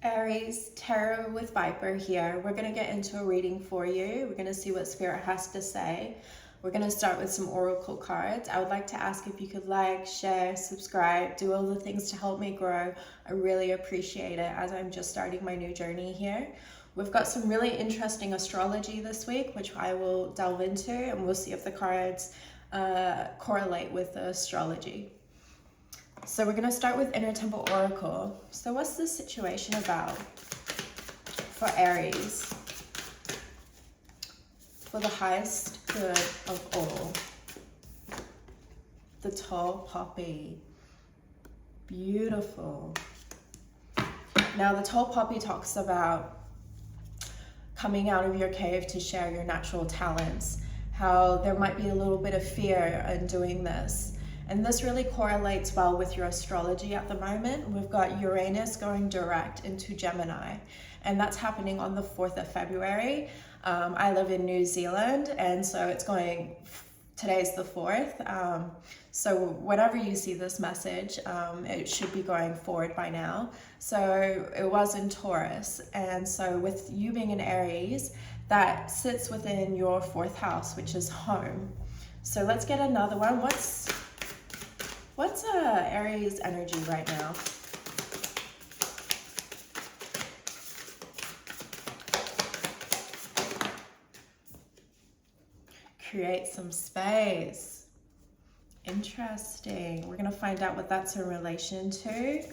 Aries, Tarot with Viper here. We're going to get into a reading for you. We're going to see what Spirit has to say. We're going to start with some oracle cards. I would like to ask if you could like, share, subscribe, do all the things to help me grow. I really appreciate it as I'm just starting my new journey here. We've got some really interesting astrology this week, which I will delve into, and we'll see if the cards correlate with the astrology. So we're going to start with Inner Temple Oracle. So what's this situation about for Aries? For the highest good of all. The tall poppy. Beautiful. Now the tall poppy talks about coming out of your cave to share your natural talents. How there might be a little bit of fear in doing this. And this really correlates well with your astrology at the moment. We've got Uranus going direct into Gemini, and that's happening on the 4th of February. I live in New Zealand, and so it's going, today's the 4th. So whenever you see this message, it should be going forward by now. So it was in Taurus, and so with you being in Aries, that sits within your 4th house, which is home. So let's get another one. What's Aries energy right now? Create some space. Interesting. We're going to find out what that's in relation to.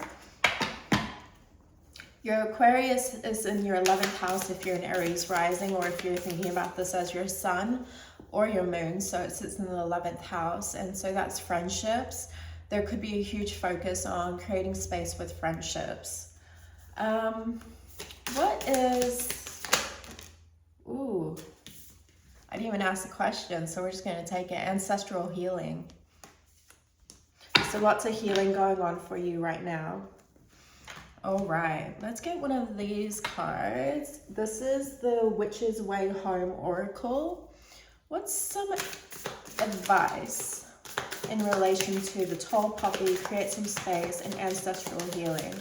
Your Aquarius is in your 11th house if you're an Aries rising, or if you're thinking about this as your sun or your moon. So it sits in the 11th house, and so that's friendships. There could be a huge focus on creating space with friendships. What is, I didn't even ask the question, so we're just going to take it. Ancestral healing. So lots of healing going on for you right now. All right, let's get one of these cards. This is the Witch's Way Home Oracle. What's some advice in relation to the tall poppy, create some space, and ancestral healing?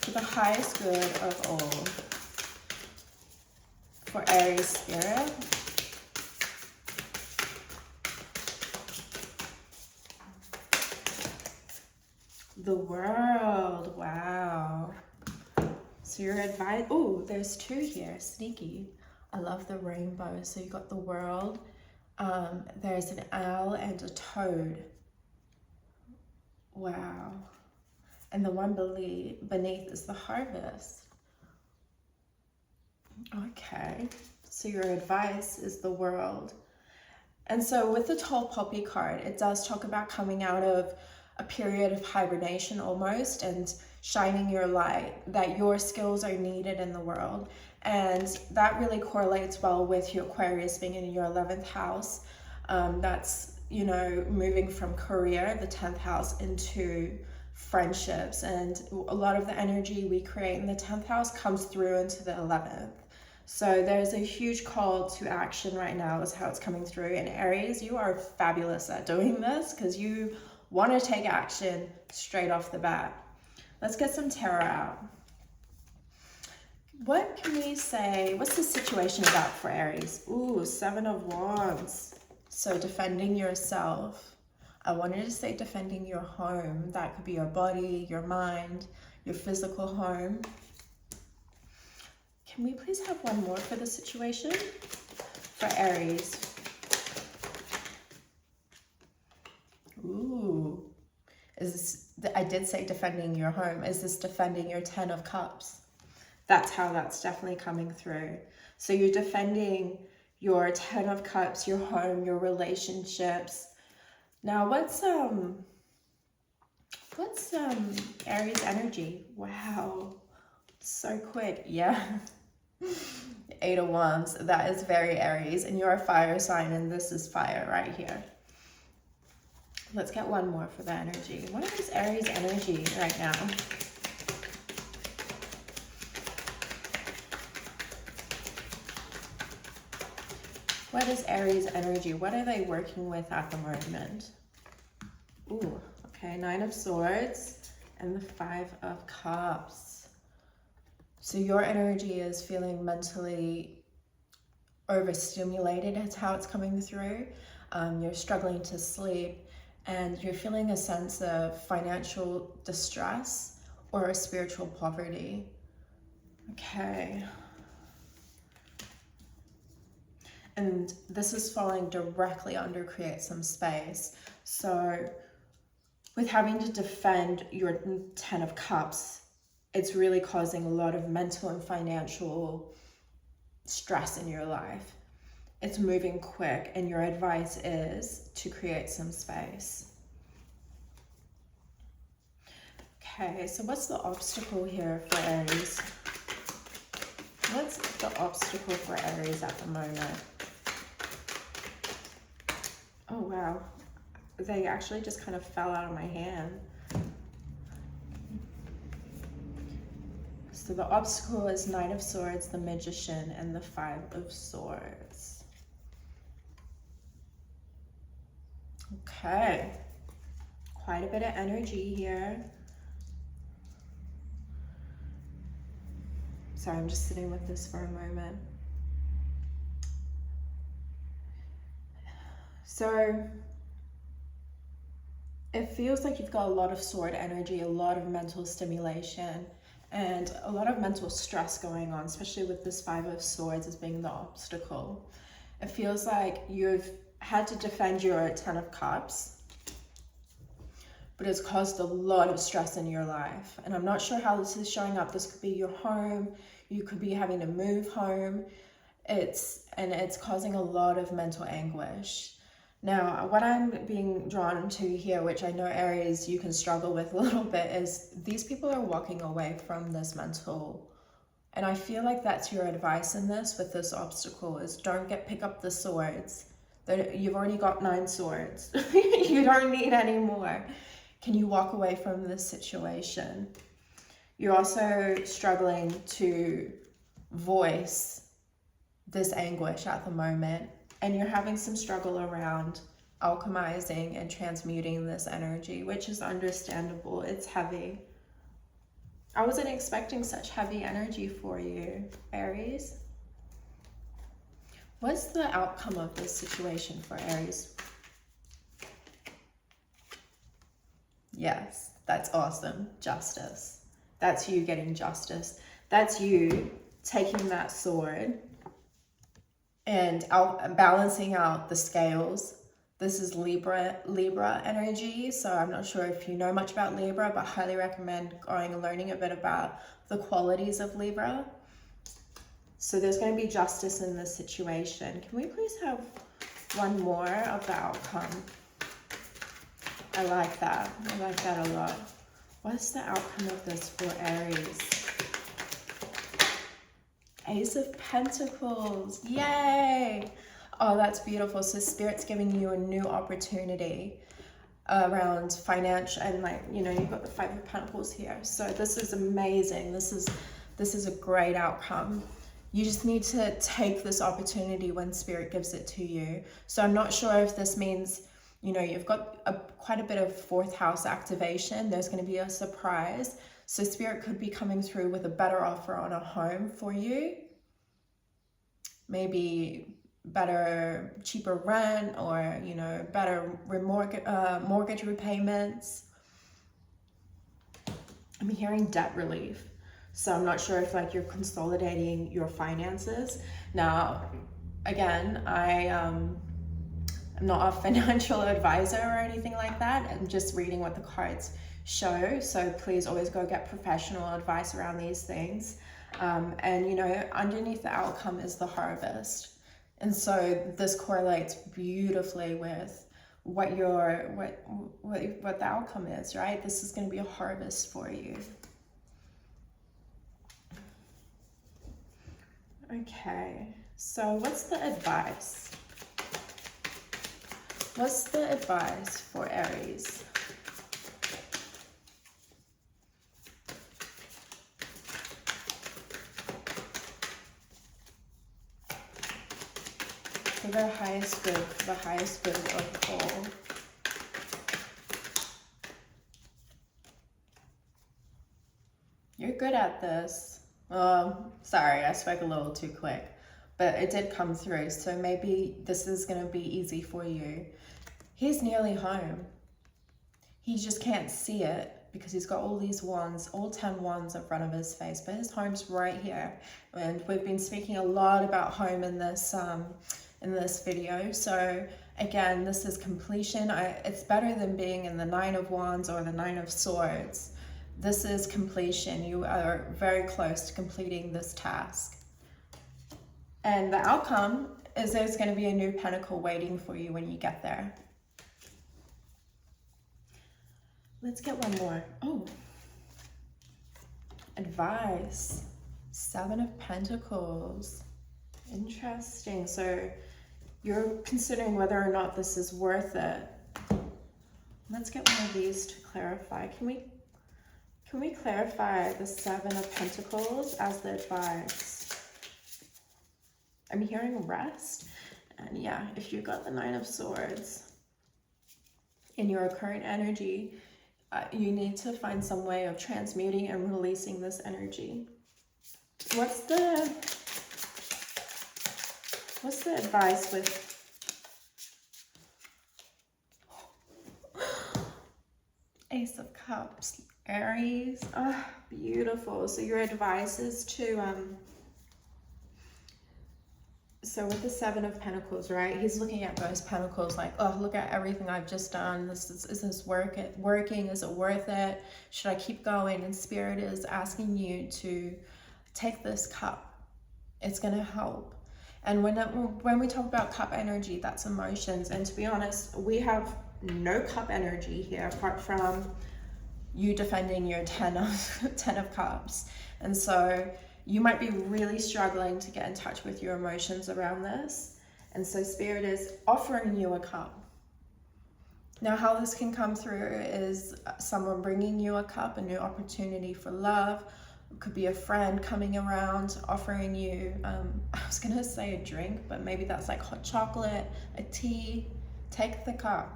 For the highest good of all. For Aries spirit. The World, wow. So your advice, there's two here, sneaky. I love the rainbow. So you got the World. There's an owl and a toad. Wow. And the one beneath is the harvest. Okay. So your advice is the World. And so with the tall poppy card, it does talk about coming out of a period of hibernation almost and shining your light, that your skills are needed in the world. And that really correlates well with your Aquarius being in your 11th house. That's, moving from career, the 10th house, into friendships. And a lot of the energy we create in the 10th house comes through into the 11th. So there's a huge call to action right now is how it's coming through. And Aries, you are fabulous at doing this because you want to take action straight off the bat. Let's get some tarot out. What can we say? What's the situation about for Aries? Ooh, 7 of Wands. So defending yourself. I wanted to say defending your home. That could be your body, your mind, your physical home. Can we please have one more for the situation? For Aries. Ooh. I did say defending your home. Is this defending your 10 of Cups? That's how that's definitely coming through. So you're defending your 10 of Cups, your home, your relationships. Now what's Aries energy? Wow, so quick. Yeah. 8 of Wands. That is very Aries, and you're a fire sign, and this is fire right here. Let's get one more for the energy. What is Aries energy right now? What is Aries energy? What are they working with at the moment? Ooh, okay, 9 of Swords. and the Five of Cups. So your energy is feeling mentally overstimulated. That's how it's coming through. You're struggling to sleep, and you're feeling a sense of financial distress or a spiritual poverty. Okay. And this is falling directly under create some space. So with having to defend your 10 of Cups, it's really causing a lot of mental and financial stress in your life. It's moving quick, and your advice is to create some space. Okay, so what's the obstacle here for Aries? What's the obstacle for Aries at the moment? Oh, wow. They actually just kind of fell out of my hand. So the obstacle is Knight of Swords, the Magician, and the Five of Swords. Okay. Quite a bit of energy here. Sorry, I'm just sitting with this for a moment. So it feels like you've got a lot of sword energy, a lot of mental stimulation, and a lot of mental stress going on, especially with this Five of Swords as being the obstacle. It feels like you've had to defend your 10 of Cups, but it's caused a lot of stress in your life. And I'm not sure how this is showing up. This could be your home. You could be having to move home. It's causing a lot of mental anguish. Now, what I'm being drawn to here, which I know Aries you can struggle with a little bit, is these people are walking away from this mental. And I feel like that's your advice in this with this obstacle is don't pick up the swords. You've already got 9 swords. You don't need any more. Can you walk away from this situation? You're also struggling to voice this anguish at the moment. And you're having some struggle around alchemizing and transmuting this energy, which is understandable. It's heavy. I wasn't expecting such heavy energy for you, Aries. What's the outcome of this situation for Aries? Yes, that's awesome. Justice. That's you getting justice. That's you taking that sword and balancing out the scales. This is Libra energy, so I'm not sure if you know much about Libra, but highly recommend going and learning a bit about the qualities of Libra. So there's going to be justice in this situation. Can we please have one more of the outcome? I like that. I like that a lot. What's the outcome of this for Aries? Ace of Pentacles. Yay! Oh, that's beautiful. So Spirit's giving you a new opportunity around financial, and you've got the Five of Pentacles here. So this is amazing. This is a great outcome. You just need to take this opportunity when Spirit gives it to you. So I'm not sure if this means, you've got quite a bit of 4th house activation. There's going to be a surprise. So Spirit could be coming through with a better offer on a home for you. Maybe better, cheaper rent, or, better mortgage repayments. I'm hearing debt relief. So I'm not sure if you're consolidating your finances. Now, again, I'm not a financial advisor or anything like that. I'm just reading what the cards show. So please always go get professional advice around these things. And underneath the outcome is the harvest. And so this correlates beautifully with what the outcome is, right? This is going to be a harvest for you. Okay, so what's the advice? What's the advice for Aries? For the highest good, of all. You're good at this. Sorry, I spoke a little too quick, but it did come through. So maybe this is going to be easy for you. He's nearly home. He just can't see it because he's got all these wands, all 10 wands in front of his face, but his home's right here. And we've been speaking a lot about home in this video. So again, this is completion. It's better than being in the 9 of Wands or the 9 of Swords. This is completion. You are very close to completing this task. And the outcome is there's going to be a new pentacle waiting for you when you get there. Let's get one more. Oh, advice. 7 of Pentacles. Interesting. So you're considering whether or not this is worth it. Let's get one of these to clarify. Can we clarify the 7 of Pentacles as the advice? I'm hearing rest. And yeah, if you've got the 9 of Swords in your current energy, you need to find some way of transmuting and releasing this energy. What's the advice with Ace of Cups, Aries? Oh, beautiful. So your advice is to so with the 7 of Pentacles, right? He's looking at those pentacles like, oh, look at everything I've just done. Is this working? Is it worth it? Should I keep going? And Spirit is asking you to take this cup. It's going to help. And when we talk about cup energy, that's emotions. And to be honest, we have no cup energy here apart from you defending your 10 of Cups. And so you might be really struggling to get in touch with your emotions around this. And so Spirit is offering you a cup. Now, how this can come through is someone bringing you a cup, a new opportunity for love. It could be a friend coming around, offering you, I was going to say a drink, but maybe that's like hot chocolate, a tea. Take the cup.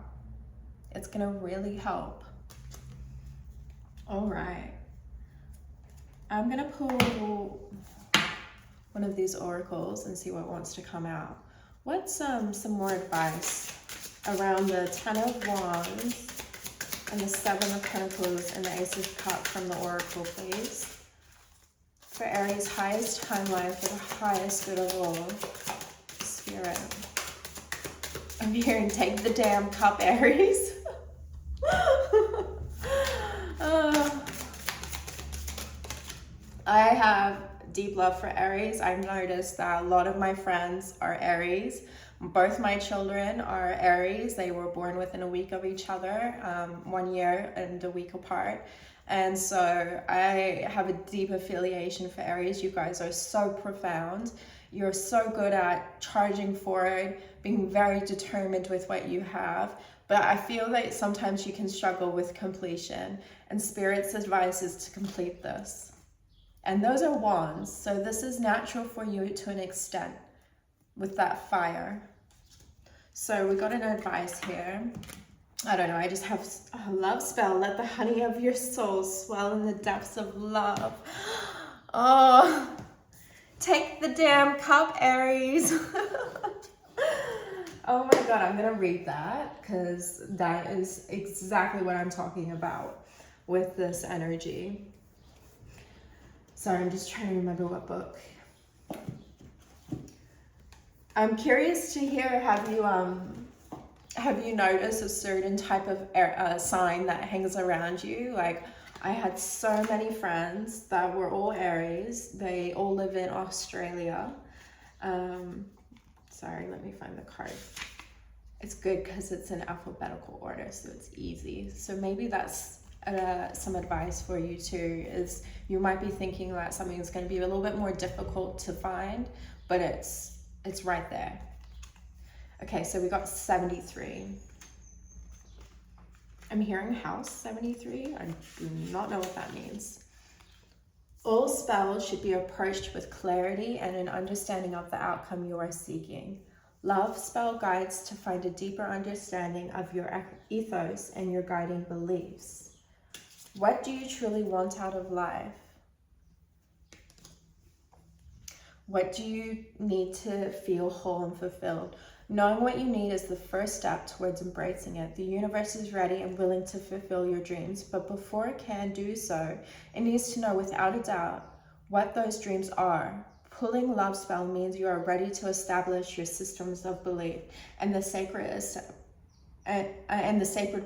It's going to really help. All right. I'm going to pull one of these oracles and see what wants to come out. What's some more advice around the 10 of Wands and the 7 of Pentacles and the Ace of Cups from the oracle, please? For Aries' highest timeline for the highest good of all. Spirit. I'm hearing take the damn cup, Aries. I have deep love for Aries. I've noticed that a lot of my friends are Aries. Both my children are Aries. They were born within a week of each other, 1 year and a week apart. And so I have a deep affiliation for Aries. You guys are so profound. You're so good at charging forward, being very determined with what you have. But I feel that sometimes you can struggle with completion. And Spirit's advice is to complete this. And those are wands, so this is natural for you to an extent with that fire. So we got an advice here. I don't know, I just have a love spell. Let the honey of your soul swell in the depths of love. Oh, take the damn cup, Aries. Oh my God, I'm gonna read that because that is exactly what I'm talking about with this energy. Sorry, I'm just trying to remember what book. I'm curious to hear, have you noticed a certain type of sign that hangs around you? Like, I had so many friends that were all Aries. They all live in Australia. Sorry, let me find the card. It's good because it's in alphabetical order, so it's easy. So maybe that's some advice for you too, is you might be thinking that something is going to be a little bit more difficult to find, but it's right there. Okay, so we got 73. I'm hearing house 73. I do not know what that means. All spells should be approached with clarity and an understanding of the outcome you are seeking. Love spell guides to find a deeper understanding of your ethos and your guiding beliefs. What do you truly want out of life? What do you need to feel whole and fulfilled? Knowing what you need is the first step towards embracing it. The universe is ready and willing to fulfill your dreams, but before it can do so, it needs to know without a doubt what those dreams are. Pulling love spell means you are ready to establish your systems of belief and the sacred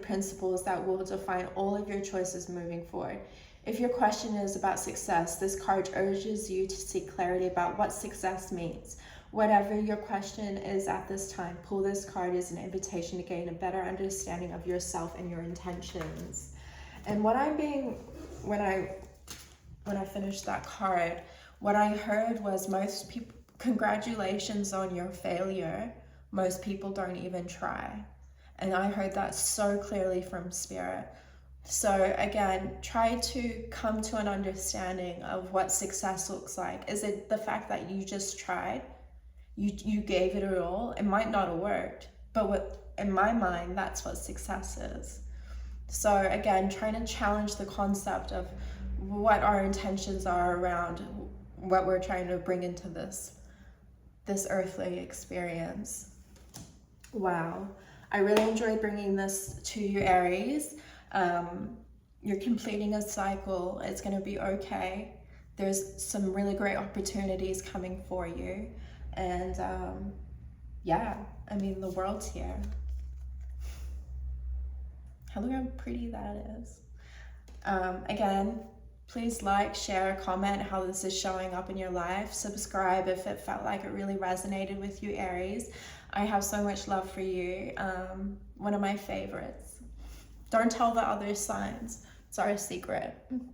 principles that will define all of your choices moving forward. If your question is about success, this card urges you to seek clarity about what success means. Whatever your question is at this time, pull this card as an invitation to gain a better understanding of yourself and your intentions. And when I finished that card, what I heard was most people, congratulations on your failure. Most people don't even try. And I heard that so clearly from Spirit. So again, try to come to an understanding of what success looks like. Is it the fact that you just tried? You gave it all? It might not have worked, but in my mind, that's what success is. So again, trying to challenge the concept of what our intentions are around what we're trying to bring into this earthly experience. Wow. I really enjoyed bringing this to you, Aries. You're completing a cycle. It's going to be okay. There's some really great opportunities coming for you. And yeah, I mean, the world's here. Look how pretty that is. Again, please like, share, comment how this is showing up in your life. Subscribe if it felt like it really resonated with you, Aries. I have so much love for you. One of my favorites. Don't tell the other signs. It's our secret.